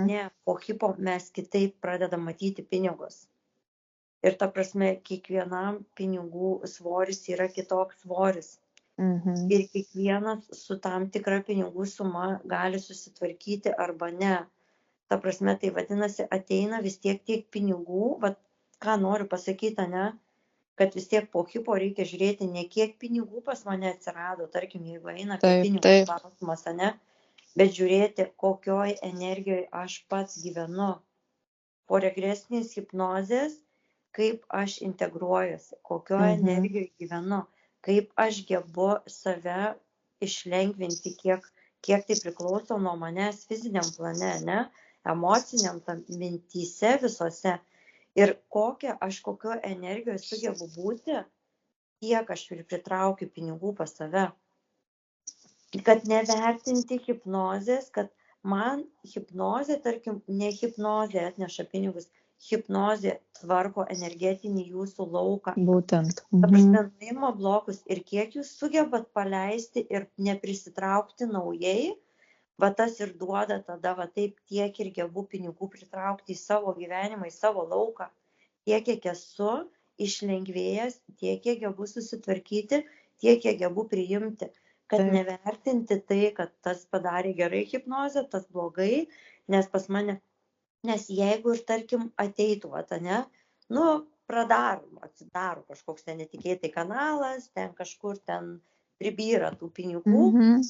ne, po hipo mes kitaip pradedam matyti pinigus. Ir ta prasme, kiekvienam pinigų svoris yra kitoks svoris. Ir kiekvienas su tam tikra pinigų suma gali susitvarkyti arba ne. Ta prasme, tai vadinasi, ateina vis tiek tiek pinigų, vat, ką noriu pasakyti, ne, kad vis tiek po hipo reikia žiūrėti, ne kiek pinigų pas mane atsirado, tarkim, jeigu eina apie pinigų klausimas, ne, bet žiūrėti, kokioj energijoje aš pats gyvenu. Po regresinės hipnozės, kaip aš integruojuosi, kokioje energijoje gyvenu, kaip aš gebu save išlengvinti, kiek tai priklauso nuo manęs fiziniam plane, ne, emociniam mintyse visose. Ir kokio energijoje sugebu būti, tiek aš ir pritraukiu pinigų pas save. Kad nevertinti hipnozės, kad man hipnozė, tarkim, ne hipnozė atneša pinigus, hipnozė tvarko energetinį jūsų lauką. Būtent. Ta prasme, nuima blokus ir kiek jūs sugebat paleisti ir neprisitraukti naujai, va tas ir duoda tada, va taip tiek ir gebu pinigų pritraukti į savo gyvenimą, į savo lauką. Tiek, kiek esu išlengvėjęs, tiek, kiek gebu susitvarkyti, tiek, kiek gebu priimti. Kad nevertinti tai, kad tas padarė gerai hipnozę, tas blogai, nes pas mane, nes jeigu ir tarkim ateitų, ne, nu, atsidaro kažkoks ten netikėtai kanalas, ten kažkur ten pribyra tų pinigų,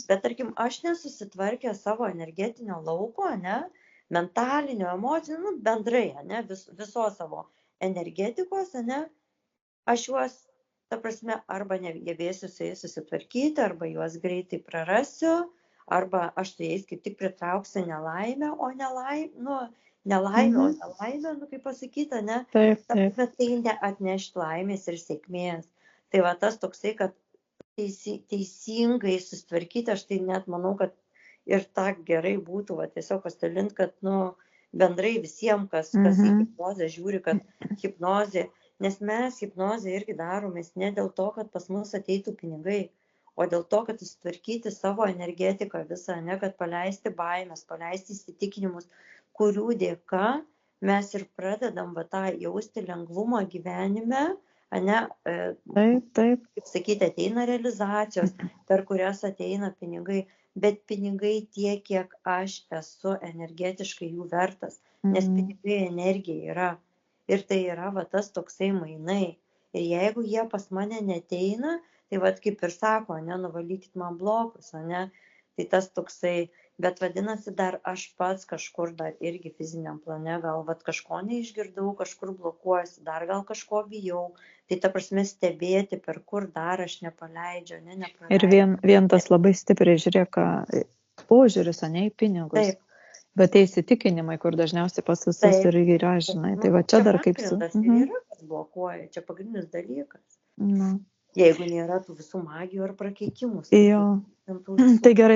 bet tarkim aš nesusitvarkė savo energetinio lauko, ne, mentalinio, emocinio, nu, bendrai, ne, visos savo energetikos, ne, aš juos, ta prasme, arba negebėsiu su jais susitvarkyti, arba juos greitai prarasiu, arba aš su jais kaip tik pritrauksiu nelaimę, o nelaimę, kaip pasakyta, ne? Taip. Bet tai neatneš laimės ir sėkmės. Tai va tas toksai, kad teisingai susitvarkyti, aš tai net manau, kad ir tą gerai būtų, va tiesiog pasidalint, kad, nu, bendrai visiems, kas į hipnozę žiūri, kad hipnozė, nes mes hipnozę irgi daromės ne dėl to, kad pas mus ateitų pinigai, o dėl to, kad susitvarkyti savo energetiką visą, ne, kad paleisti baimės, paleisti įsitikinimus, kurių dėka mes ir pradedam va tą jausti lengvumą gyvenime, ne, Taip. kaip sakyti, ateina realizacijos, per kurias ateina pinigai, bet pinigai tiek, kiek aš esu energetiškai jų vertas, nes pinigai energija yra. Ir tai yra va tas toksai mainai. Ir jeigu jie pas mane neteina, tai va kaip ir sako, ne, nuvalykit man blokus, ne, tai tas toksai, bet vadinasi dar aš pats kažkur dar irgi fiziniam plane, gal va kažko neišgirdau, kažkur blokuojuosi, dar gal kažko bijau. Tai ta prasme stebėti, per kur dar aš nepaleidžiu, ne, nepraleidžiu. Ir vien tas labai stipriai žiūrėk, požiūris, ne, į pinigus. Taip. Bet tai įsitikinimai, kur dažniausiai pas visus ir yra, žinai. Tai va čia dar kaip su... Čia yra, kas blokuoja, čia pagrindinis dalykas. Jeigu nėra tų visų magijų ar prakeikimų. Jo. Tai gerai.